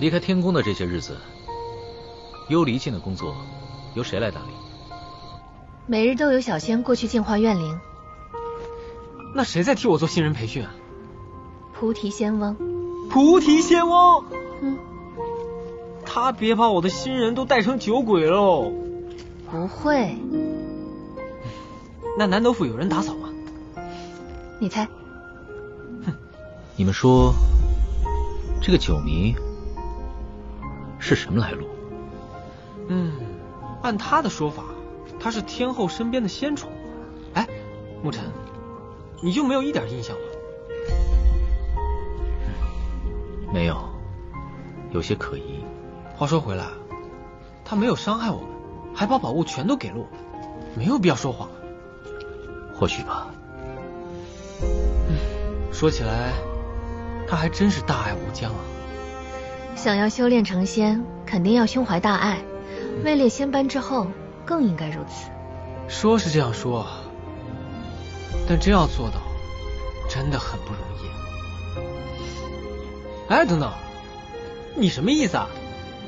离开天宫的这些日子，幽离境的工作由谁来打理？每日都有小仙过去净化怨灵。那谁在替我做新人培训啊？菩提仙翁。菩提仙翁？嗯。他别把我的新人都带成酒鬼喽。不会。那南斗府有人打扫吗？你猜。哼，你们说这个九迷是什么来路？按他的说法，他是天后身边的仙宠。哎，沐尘，你就没有一点印象吗？没有，有些可疑。话说回来，他没有伤害我们，还把宝物全都给了我们，没有必要说谎。或许吧。说起来，他还真是大爱无疆啊。想要修炼成仙，肯定要胸怀大爱，位列仙班之后更应该如此。说是这样说，但真要做到，真的很不容易。哎，等等，你什么意思啊？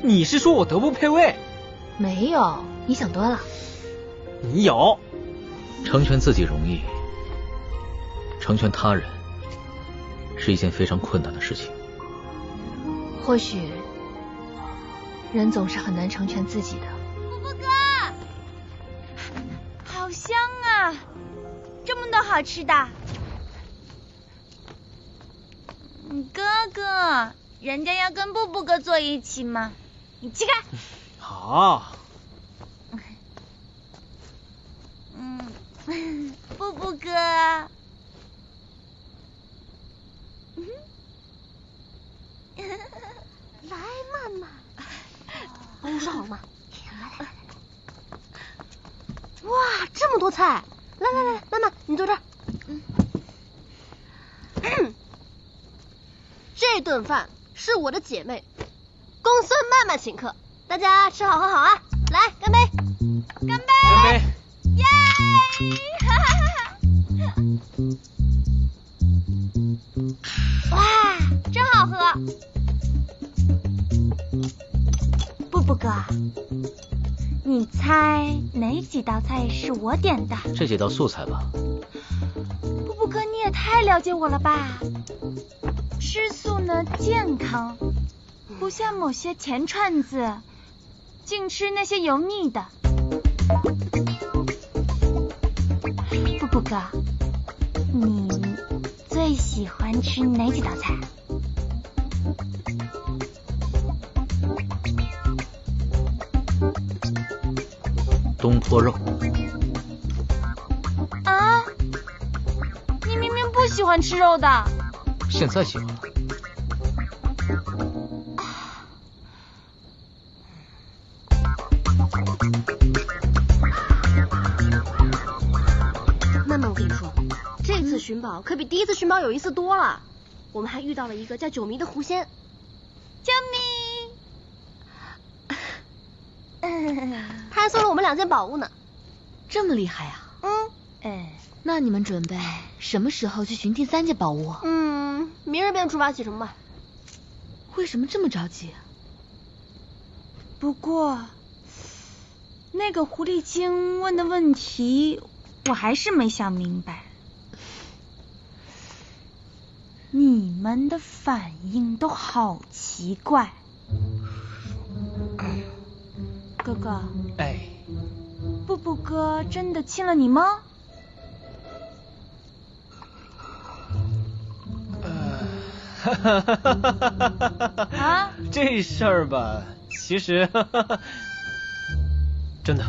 你是说我德不配位？没有，你想多了。你有。成全自己容易，成全他人是一件非常困难的事情。或许人总是很难成全自己的。布布哥，好香啊，这么多好吃的。哥哥，人家要跟布布哥坐一起嘛，你去看。好。布布哥。来，慢慢。帮我说好吗？来。哇，这么多菜！来，慢慢，你坐这儿。这顿饭是我的姐妹公孙曼曼请客，大家吃好喝好啊！来，干杯！干杯！干杯！耶！哇，真好喝！布布哥，你猜哪几道菜是我点的？这几道素菜吧。布布哥，你也太了解我了吧？吃素呢健康，不像某些钱串子，净吃那些油腻的。布布哥，你最喜欢吃哪几道菜？东坡肉。啊？你明明不喜欢吃肉的。现在喜欢了。曼曼，我跟你说，这次寻宝可比第一次寻宝有意思多了。我们还遇到了一个叫九迷的狐仙。救命！他还送了我们2件宝物呢。这么厉害啊！那你们准备什么时候去寻第3件宝物？明日便出发启程吧。为什么这么着急？不过，那个狐狸精问的问题，我还是没想明白。你们的反应都好奇怪。哥哥。哎。布布哥真的亲了你吗？啊？这事儿吧，其实真的，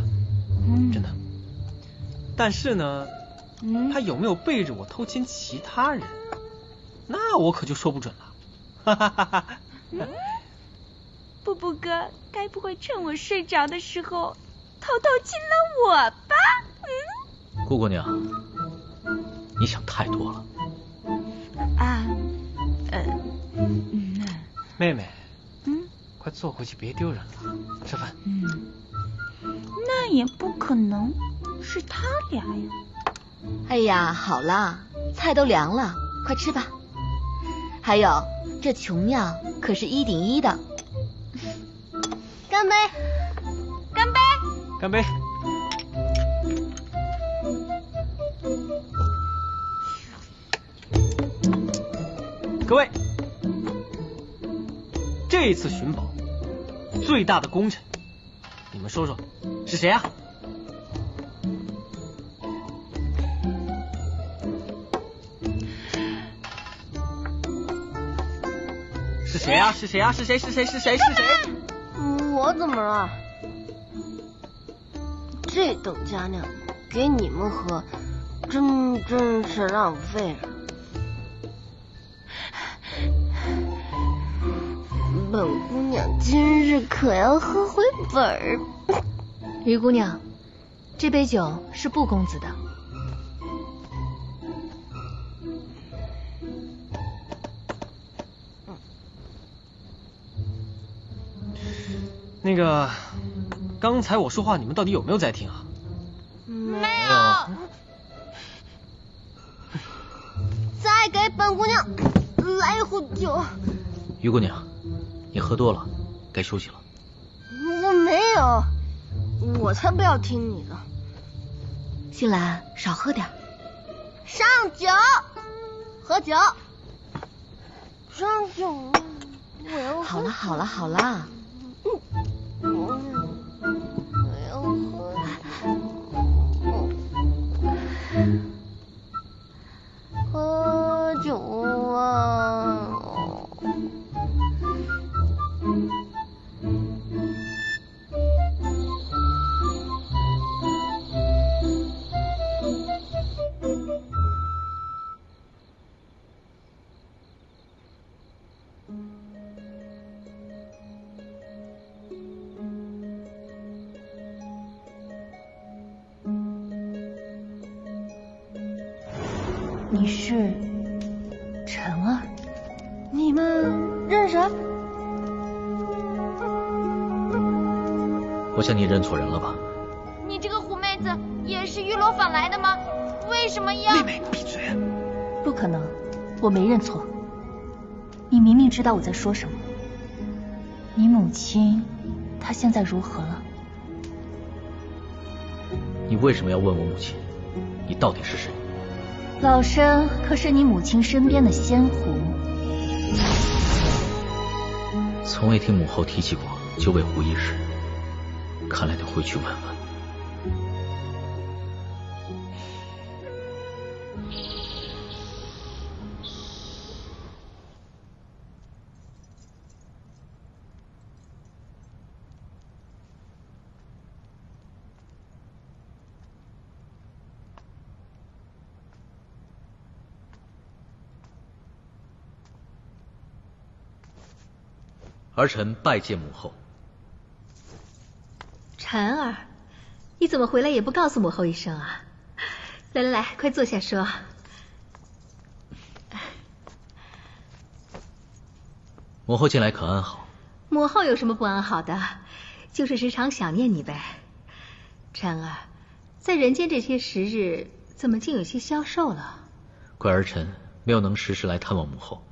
真的。但是呢，他有没有背着我偷亲其他人，那我可就说不准了。布布哥，该不会趁我睡着的时候偷偷亲了我吧？顾姑娘，你想太多了。妹妹，快坐回去，别丢人了。吃饭。那也不可能是他俩呀。哎呀，好啦，菜都凉了，快吃吧。还有，这穷药可是1顶1的。干杯！干杯！干杯！各位，这次寻宝最大的功臣，你们说说是谁啊？是谁啊？是谁啊？是谁？是谁？是谁？是谁？我怎么了？这等佳酿给你们喝，真是浪费了。本姑娘今日可要喝回本儿。于姑娘，这杯酒是布公子的。那个，刚才我说话，你们到底有没有在听啊？没有。再给本姑娘来一壶酒。于姑娘，你喝多了，该休息了。我没有，我才不要听你的。新兰，少喝点。上酒，喝酒。上酒，我要喝。好了好了好了。我要喝酒啊！你是晨儿？你们认识？我想你认错人了吧？你这个狐妹子也是玉罗坊来的吗？为什么要？妹妹，闭嘴！不可能，我没认错。你明明知道我在说什么。你母亲，她现在如何了？你为什么要问我母亲？你到底是谁？老身可是你母亲身边的仙狐，从未听母后提起过九尾狐一事，看来得回去问问。儿臣拜见母后。婵儿，你怎么回来也不告诉母后一声啊？来来来，快坐下说。母后近来可安好？母后有什么不安好的？就是时常想念你呗。婵儿，在人间这些时日，怎么竟有些消瘦了？怪儿臣没有能时时来探望母后，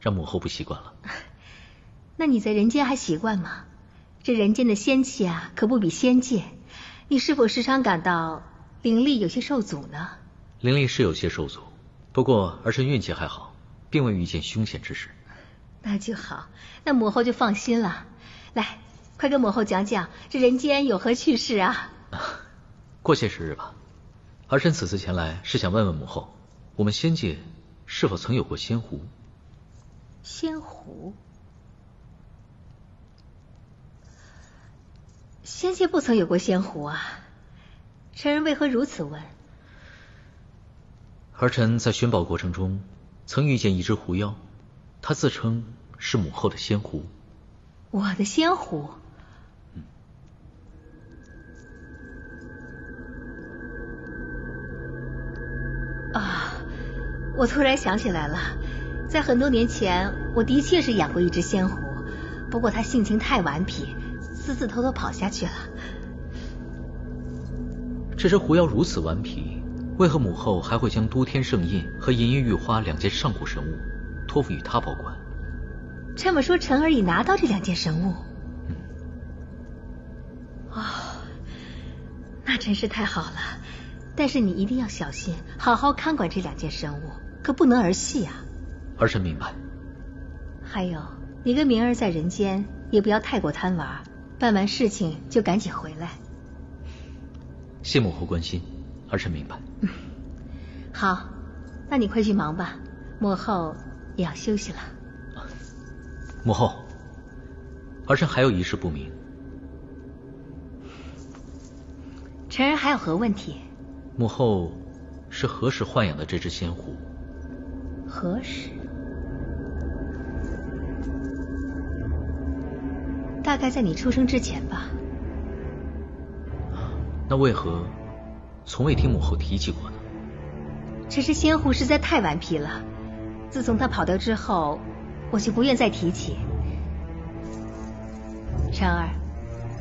让母后不习惯了。那你在人间还习惯吗？这人间的仙气啊，可不比仙界。你是否时常感到灵力有些受阻呢？灵力是有些受阻，不过儿臣运气还好，并未遇见凶险之事。那就好，那母后就放心了。来，快跟母后讲讲这人间有何趣事啊？过些时日吧。儿臣此次前来是想问问母后，我们仙界是否曾有过仙狐？仙狐？仙界不曾有过仙狐啊，臣人为何如此问？儿臣在寻宝过程中曾遇见一只狐妖，他自称是母后的仙狐。我的仙狐？啊，我突然想起来了，在很多年前，我的确是养过一只仙狐，不过它性情太顽皮，私自偷偷跑下去了。这只狐妖如此顽皮，为何母后还会将都天圣印和银玉玉花两件上古神物托付与他保管？这么说，晨儿已拿到这2件神物。哦，那真是太好了。但是你一定要小心，好好看管这2件神物，可不能儿戏啊。儿臣明白。还有，你跟明儿在人间也不要太过贪玩，办完事情就赶紧回来。谢母后关心，儿臣明白。好，那你快去忙吧，母后也要休息了。母后，儿臣还有一事不明。晨儿还有何问题？母后是何时豢养的这只仙狐？何时？大概在你出生之前吧。那为何从未听母后提起过呢？这只仙狐实在太顽皮了，自从它跑掉之后，我就不愿再提起。晨儿，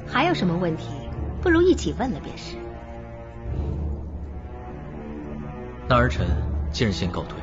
还有什么问题，不如一起问了便是。那儿臣今日先告退。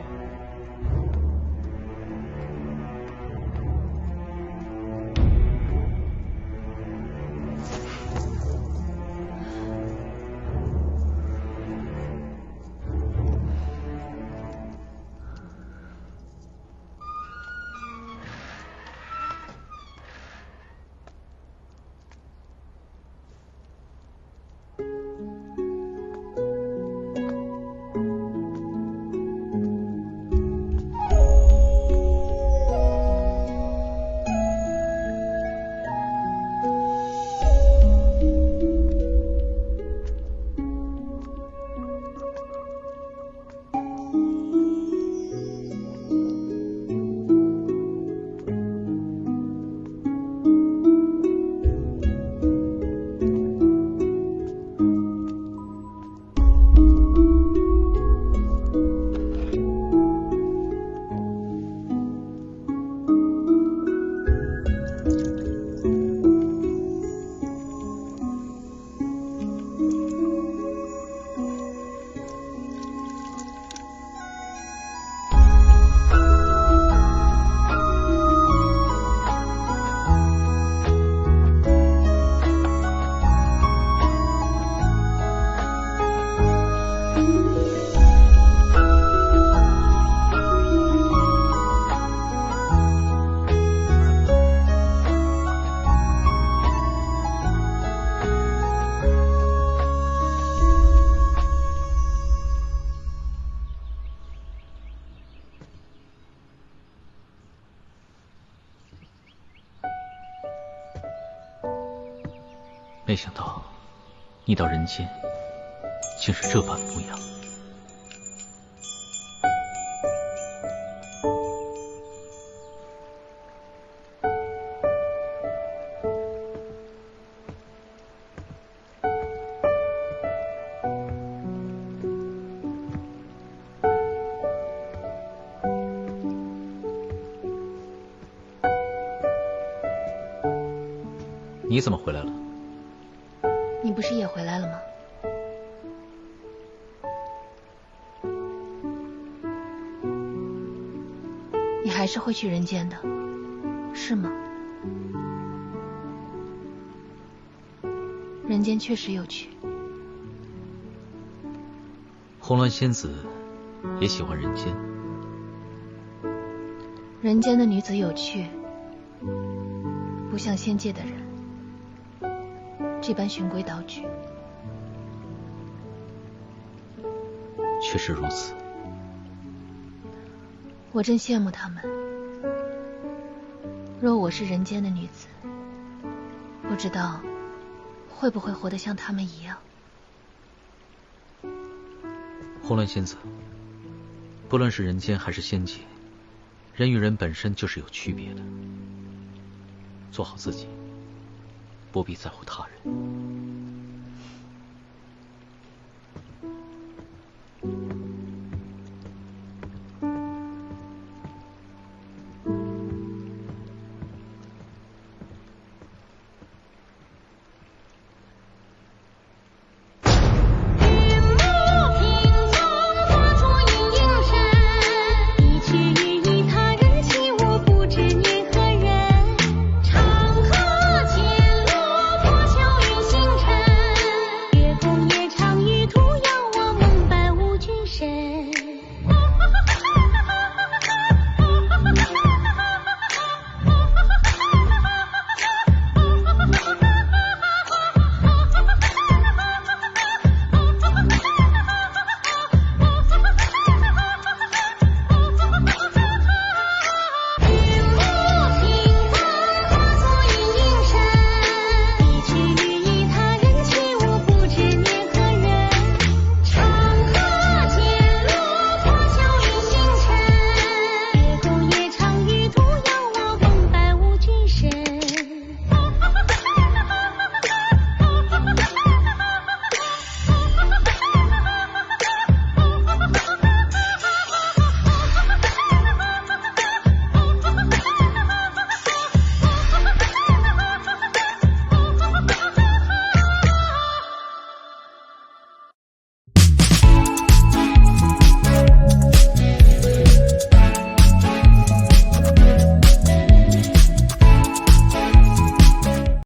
没想到你到人间竟是这般模样。你怎么回来了？你不是也回来了吗？你还是会去人间的，是吗？人间确实有趣。红鸾仙子也喜欢人间。人间的女子有趣，不像仙界的人这般循规蹈矩。确实如此。我真羡慕他们。若我是人间的女子，不知道会不会活得像他们一样。红鸾仙子，不论是人间还是仙界，人与人本身就是有区别的。做好自己，不必在乎他人。